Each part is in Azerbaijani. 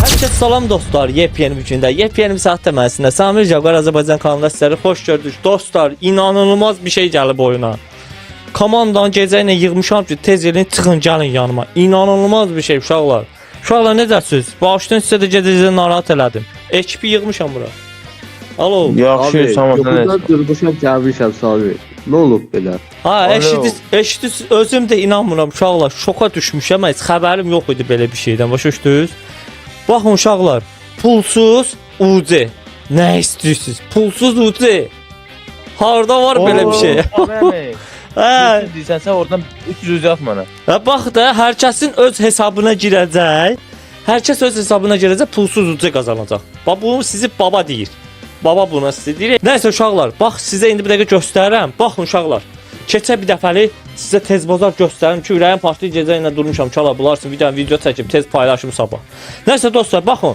Herkese salam dostlar, yepyeni bir gündə, yepyeni bir saatdə mənsinə Samir Jaguar Azərbaycan kanalında sizləri xoş gördük. Dostlar, inanılmaz bir şey gəlib oyuna. Komandanı gecə ilə yığmışam ki, tez elin çıxın gəlin yanıma. İnanılmaz bir şey uşaqlar. Uşaqlar necəsiz? Bağışlayın, sizə də gecə narahat elədim. Ekipi yığmışam bura. Alo. Yaxşı, sağ ol. Yoxdan durmuşam, gəlmişəm Samir. Nə olub belə? Ha, eşidiz, özüm də inanmıram uşaqlar. Şoka düşmüşəm, heç xəbərim yox idi belə bir şeydən. Başa düşdünüz? Baxın uşaqlar, pulsuz UC. Nə istəyirsiniz? Pulsuz UC. Harda var belə bir şey? Hə. Deyirsən sən oradan 300 at mənə. Bax da hər kəsin öz hesabına girəcək. Hər kəs öz hesabına girəcək, pulsuz UC qazanacaq. Bax bunu sizi baba deyir. Baba buna sizə deyir. Nəysə uşaqlar, bax sizə indi bir dəqiqə göstərirəm. Baxın uşaqlar. Keçə bir dəfəlik sizə tez bazar göstərim ki, ürəyim partlayıb gecə ilə durmuşam, çala bularsın, video çəkib tez paylaşım sabah. Nəysə dostlar, baxın.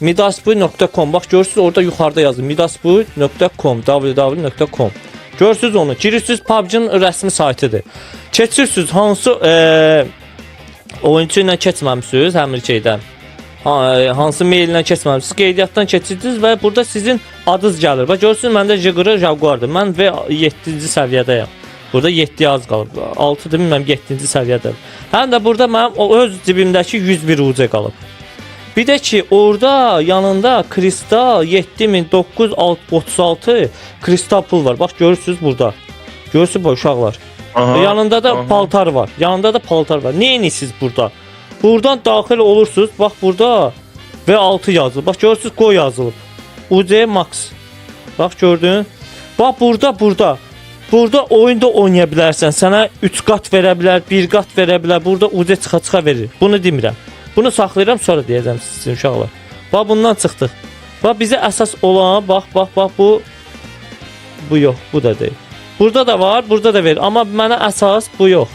Midasbuy.com. Bax görürsüz orada yuxarıda yazır. Midasbuy.com, www.com. Görürsüz onu. Girirsiniz PUBG-nin rəsmi saytıdır. Keçirsiniz hansı oyunçu ilə keçməmisiniz həmin şeydən. Hansı maillə keçməmisiniz, qeydiyyatdan keçirdiniz və burada sizin adınız gəlir. Bax görürsünüz məndə Jaguardır. Mən və 7-ci səviyyədəyəm. Burada 7 az qalıb. 6-dır, bilmirəm 7-ci səviyyədəyəm. Həm də burada mənim öz cibimdəki 101 UC qalıb. Bir də ki, orada yanında Kristal 7936 Kristal pul var. Bax görürsüz burada. Görürsüz bu uşaqlar. Yanında da paltar var. Yanında da paltar var. Nə edirsiniz burada? Buradan daxil olursunuz. Bax burada V6 yazılıb. Bax görürsüz qoy yazılıb. UC Max. Bax gördün? Bax burada. Burada oyunda oynaya bilərsən. Sənə 3 qat verə bilər, 1 qat verə bilər. Burada UC çıxa verir. Bunu demirəm. Bunu saxlayıram, sonra deyəcəm sizin uşaqlar. Bax bundan çıxdıq. Bax bizə əsas olan bax bu yox, bu da deyil. Burada da var, burada da verir. Amma mənə əsas bu yox.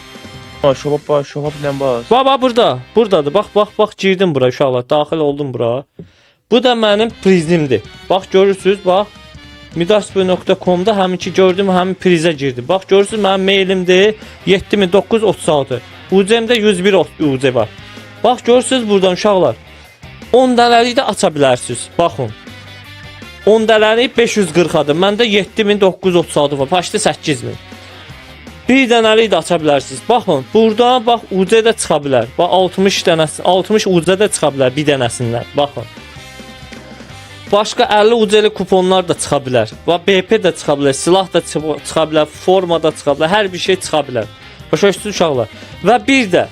Şobab bilən bas. Bax burada. Buradadır. Bax girdim bura uşaqlar. Daxil oldum bura. Bu da mənim prizimdir. Bax görürsüz, bax. Midasbuy.com-da həminki gördüm, həmin prizə girdim. Bax görürsüz mənim mailimdir 7936. UC-mdə 101 UC var. Bax görürsüz buradan uşaqlar. 10 dənəlik də aça bilərsiniz. Baxın. 10 dənəlik 540-adır. Məndə 7936 var. Paşdı 8000. Bir dənəlik də aça bilərsiniz. Baxın, buradan bax UC də çıxa bilər. Bax 60 dənəsi, 60 UC də çıxa bilər bir dənəsindən. Baxın. Başqa 50 UC-li kuponlar da çıxa bilər. Bax BP də çıxa bilər, silah da çıxa bilər, forma da çıxa bilər, hər bir şey çıxa bilər. Başa düşdünüz uşaqlar. Və bir də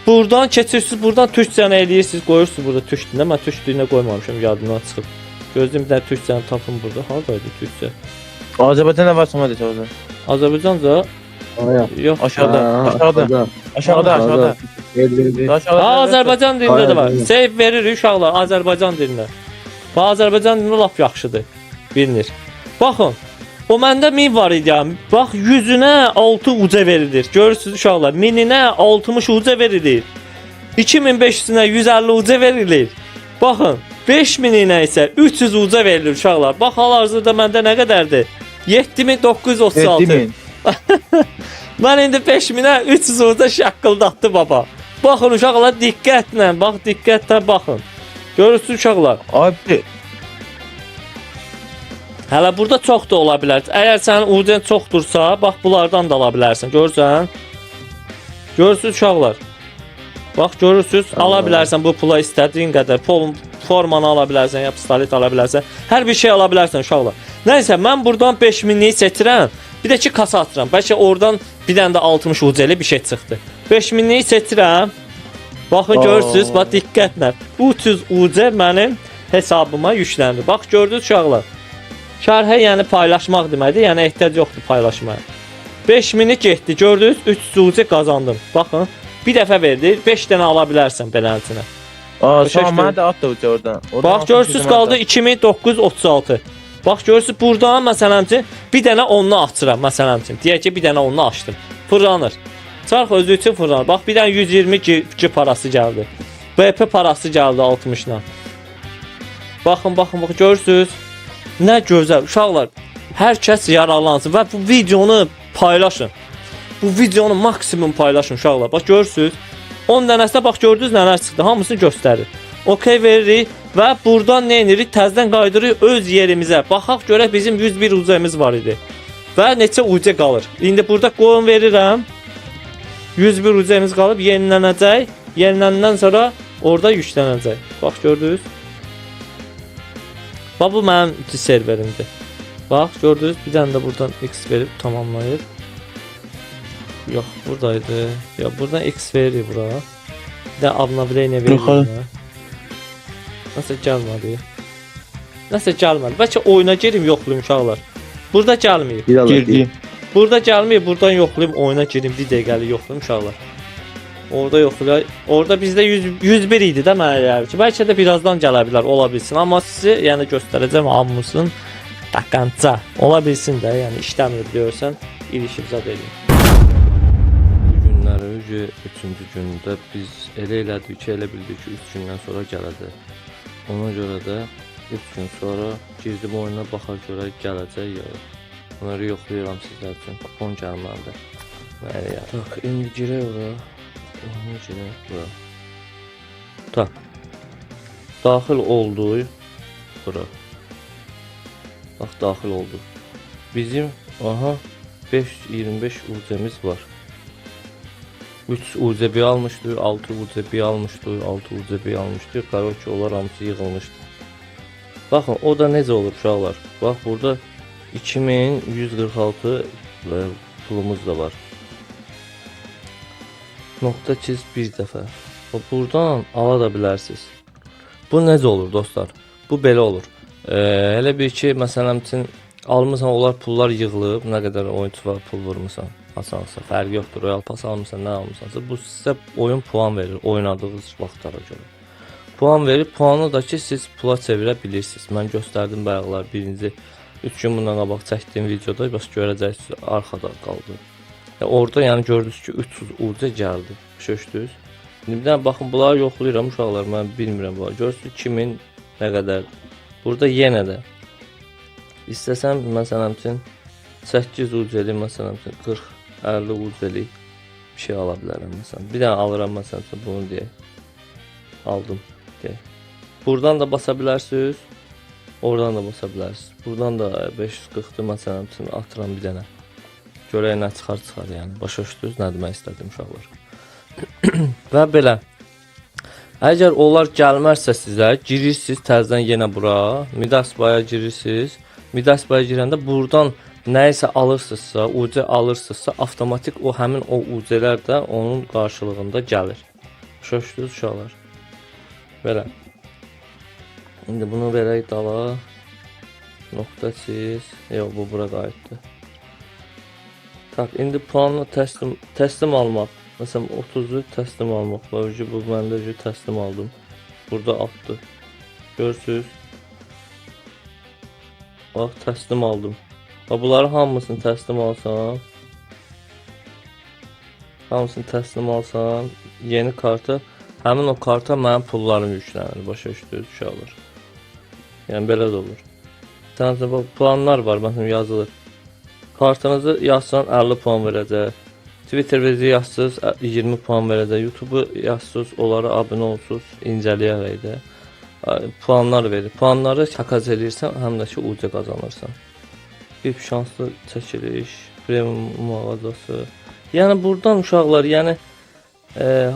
buradan keçirsiniz, buradan türkçəni eləyirsiniz, qoyursunuz burada türkçəni. Mən türkçəni qoymamışam, yadımdan çıxıb. Gözləyim bir dənə türkçəni tapım burada. Haradaydı türkçə? Azərbaycan nə var sonra desə orada? Azərbaycanca yox, aşağıda. Azərbaycan dilində də var. Seyf verir uşaqlar Azərbaycan dilində. Bax Azərbaycan dilində lap yaxşıdır. Bilinir. Baxın. O məndə 1000 var idi ya. Bax 100-ünə 6 UC verilir. Görürsüz uşaqlar. 1000-inə 60 UC verilir. 2500-ünə 150 UC verilir. Baxın. 5000-inə isə 300 UC verilir uşaqlar. Bax hal-hazırda məndə nə qədərdir? 7936. 7000. Mən indi 5000-ə 300 UC şaqqıldatdı baba. Baxın uşaqlar diqqətlə, bax diqqətlə baxın. Görürsüz uşaqlar. Abi Hələ burada çox da ola bilər. Əgər sənin UC-ən çoxdursa, bax bunlardan da ala bilərsən. Görürsən? Görürsüz uşaqlar. Bax görürsüz, ala bilərsən bu pula istədiyin qədər. Formanı ala bilərsən, ya pistolet ala bilərsən. Hər bir şey ala bilərsən uşaqlar. Nəysə, mən buradan 5000-liyi seçirəm. Bir də ki kasa atıram. Bəlkə oradan bir dənə də 60 UC-li bir şey çıxdı. 5000-liyi seçirəm. Baxın görürsüz, bax diqqətlə. 300 UC mənim hesabıma yükləndi. Bax gördünüz uşaqlar. Şərhə yəni paylaşmaq deməkdir. Yəni ehtiyac yoxdur paylaşmaya. 5000-i getdi. Gördünüz 300 UC qazandım. Baxın, bir dəfə verdi. 5 dənə ala bilərsən beləsinə. Tamam, mən də at da uca oradan. Bax görürsüz qaldı 2936. Bax görürsüz buradan məsələn üçün bir dənə onlu açıram məsələn üçün. Deyək ki bir dənə onlu açdım. Fırlanır. Çarx özü üçün fırlanır. Bax bir dənə 120 G parası gəldi. BP parası gəldi 60-la. Baxın görürsüz. Nə gözəl uşaqlar. Hər kəs yararlansın və bu videonu paylaşın. Bu videonu maksimum paylaşın uşaqlar. Bax görürsüz. 10 dənəsinə bax gördünüz nələr çıxdı. Hamısını göstərir. OK veririk və buradan nə edirik? Təzədən qaydırırıq öz yerimizə. Baxaq görək bizim 101 UC-miz var idi. Və neçə UC qalır. İndi burada qoyun verirəm. 101 UC-miz qalıb yenilənəcək. Yenilənəndən sonra orada yüklənəcək. Bax gördünüz? Bax bu mənim serverimdir. Bax gördünüz? Bir dənə də buradan X verib tamamlayır. Yox, buradaydı. Ya buradan X veririk bura. Bir də obnovleniya veririk. Nəsə gəlmədi. Nəsə gəlmədi. Bəlkə oyuna girim, yoxlayım uşaqlar. Burada gəlməyib. Girdi. Burada gəlməyib, buradan yoxlayım, oyuna girim, bir dəqiqəlik yoxlayım uşaqlar. Orada yoxlayır. Orada bizdə 101 idi də mənə gəlir ki, bəlkə də birazdan gələ bilər, ola bilsin. Amma sizə yəni göstərəcəm hamısının takanca. Ola bilsin də, yəni işləmir deyirsən, ilişib zad edin. Günləri 3-cü gündə biz elə elədik ki, elə bildik ki, 3 gündən sonra gələcək. Ona görə də 3 gün sonra girdim oyuna baxar görə gələcək ya. Bunları yoxlayıram sizlər üçün. Kupon gəlməlidir. Bəli ya. Tak, indi girək ora. Onu girək bura. Tak. Daxil olduq bura. Bax, daxil olduq. Bizim, aha, 525 UC-miz var. 3 UCB almışdıq, 6 UCB almışdıq, 6 UCB almışdıq. Qaroki onlar hamısı yığılmışdı. Baxın, o da necə olur uşaqlar? Bax, burada 2146 pulumuz da var. Nokta çiz bir dəfə. Buradan ala da bilərsiniz. Bu necə olur dostlar? Bu belə olur. Elə bir ki, məsələn üçün almısan, onlar pullar yığılıb, nə qədər oyunçu var, pul vurmusan, asansa, fərqi yoxdur. Royal Pass almısan, nə almısansa, bu sizə oyun puan verir, oynadığınız vaxtlara görə. Puan verir, puanı da ki, siz pula çevirə bilirsiniz. Mən göstərdim bayaqlar, birinci 3 gün bundan qabaq çəkdiyim videoda, bəs görəcəksiniz, arxada qaldı. Orada yəni gördünüz ki, 300 UC gəldi, şöşdünüz. İndi bir dənə baxın, bunları yoxlayıram uşaqlar, mən bilmirəm bunları. Görürsünüz 2000 nə qədər. Burada yenə də istəsəm, məsələn üçün 8 UC-li, məsələn üçün 40-50 UC-li bir şey ala bilərəm, məsələn. Bir dənə alıram, məsələn üçün bunu deyək. Aldım, deyək. Buradan da basa bilərsiniz, oradan da basa bilərsiniz. Buradan da 540-dır, məsələn üçün atıram bir dənə. Görək nə çıxar yəni. Başa düşdünüz, nə demək istədim uşaqlar. Və belə. Əgər onlar gəlmərsə sizə, girirsiniz təzədən yenə bura, Midaspaya girirsiniz. Midaspaya girəndə buradan nəyisə alırsınızsa, UC alırsınızsa, avtomatik o həmin o UC-lər də onun qarşılığında gəlir. Başa düşdünüz uşaqlar. Belə. İndi bunu verək dala. Nokta çiz. Yox, bu bura qayıtdı. Tak, indi puanla təslim almaq. Məsələn 30-u təslim almaq var. Bu məndə təslim aldım. Burada atdı. Görürsünüz. Bax, təslim aldım. Bax, bunları hamısını təslim alsam. Hamısını təslim alsam. Yeni karta. Həmin o karta mənim pullarım yüklənir. Başa düşdünüz uşaqlar. Yəni belə də olur. Təzə planlar var, məsələn yazılır. Kartınızı yazsan 50 puan verəcək. Twitter vezi yazsınız 20 puan verəcək. YouTube yazsınız, onlara abunə olsunuz, incələyərək də puanlar verir. Puanları takas edirsən, həm də ki UC qazanırsan. Bir şanslı çəkiliş, premium mağazası. Yəni buradan uşaqlar, yəni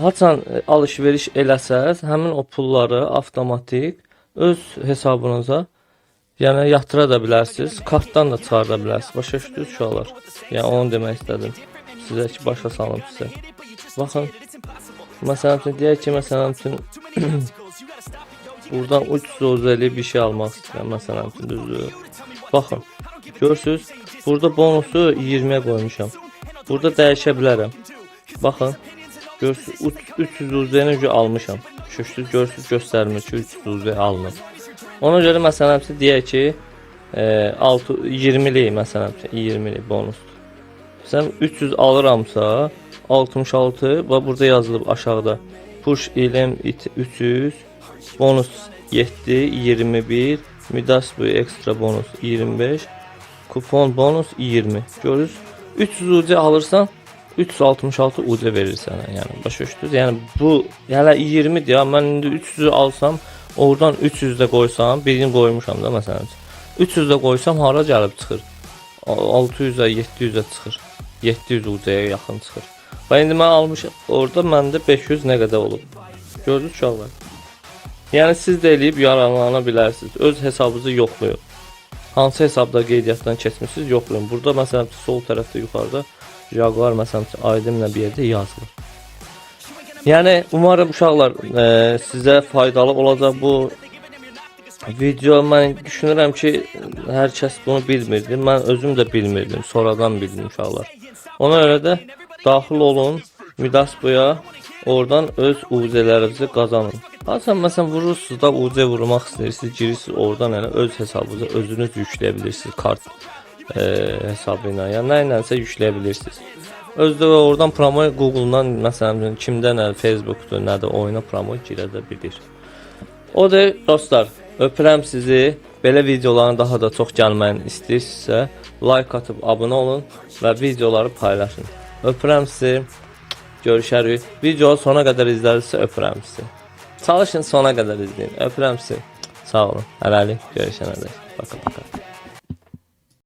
haçan alış-veriş eləsəz, həmin o pulları avtomatik öz hesabınıza yəni yatıra da bilərsiniz, kartdan da çıxarda bilərsiniz. Başa düşdünüz uşaqlar? Yəni onu demək istədim. Sizə ki, başa salım sizə. Baxın. Məsələn üçün deyək ki, məsələn üçün buradan 350 bir şey almaq istəyirəm. Məsələn üçün düzdür. Baxın. Görürsünüz? Burada bonusu 20-yə qoymuşam. Burada dəyişə bilərəm. Baxın. Görürsünüz? 300 UZ-ni almışam. Görürsünüz? Göstərmir ki, 300 UZ alınır. Ona görə məsələn deyək ki 20'lik məsələn 20'lik bonusdur. Sən 300 alıramsa 66 və burada yazılıb aşağıda push ilm 300 bonus 7 21 Midas bu ekstra bonus 25 kupon bonus 20. Görürsüz 300 UC alırsan 366 UC verir sənə, yəni başa düşdünüz? Yəni bu hələ 20 deyə mən indi 300'ü alsam, oradan 300 də qoysam, birini qoymuşam da məsələn. 300 də qoysam hara gəlib çıxır? 600-ə, 700-ə çıxır. 700 UC-yə yaxın çıxır. Və indi mən almışam, orada məndə 500 nə qədər olub? Gördünüz uşaqlar? Yəni siz də eləyib yararlana bilərsiniz. Öz hesabınızı yoxlayın. Hansı hesabda qeydiyyatdan keçmişsiniz yoxlayın. Burada məsələn sol tərəfdə yuxarıda Jaguar məsələn aydınla bir yerdə yazılır. Yəni umarım uşaqlar sizə faydalı olacaq bu video. Mən düşünürəm ki, hər kəs bunu bilmirdi. Mən özüm də bilmirdim. Sonradan bildim uşaqlar. Ona görə də daxil olun Midasboya, oradan öz UC-lərinizi qazanın. Hasan məsələn vurursunuz da UC vurmaq istəyirsiniz, girirsiniz oradan elə öz hesabınıza özünüz yükləyə bilirsiniz kart hesabı ilə. Yəni nə ilənsə yükləyə bilirsiniz. Özdə oradan promo Google-dan məsələn kimdən nə Facebookdur, nə də oyuna promo girə də bilir. O da dostlar, öpürəm sizi. Belə videoların daha da çox gəlməyini istəyirsinizsə, like atıb abunə olun və videoları paylaşın. Öpürəm sizi. Görüşərik. Videonu sona qədər izlərsiniz, öpürəm sizi. Çalışın sona qədər izləyin. Öpürəm sizi. Sağ olun. Hələlik görüşənə dək. Bakın.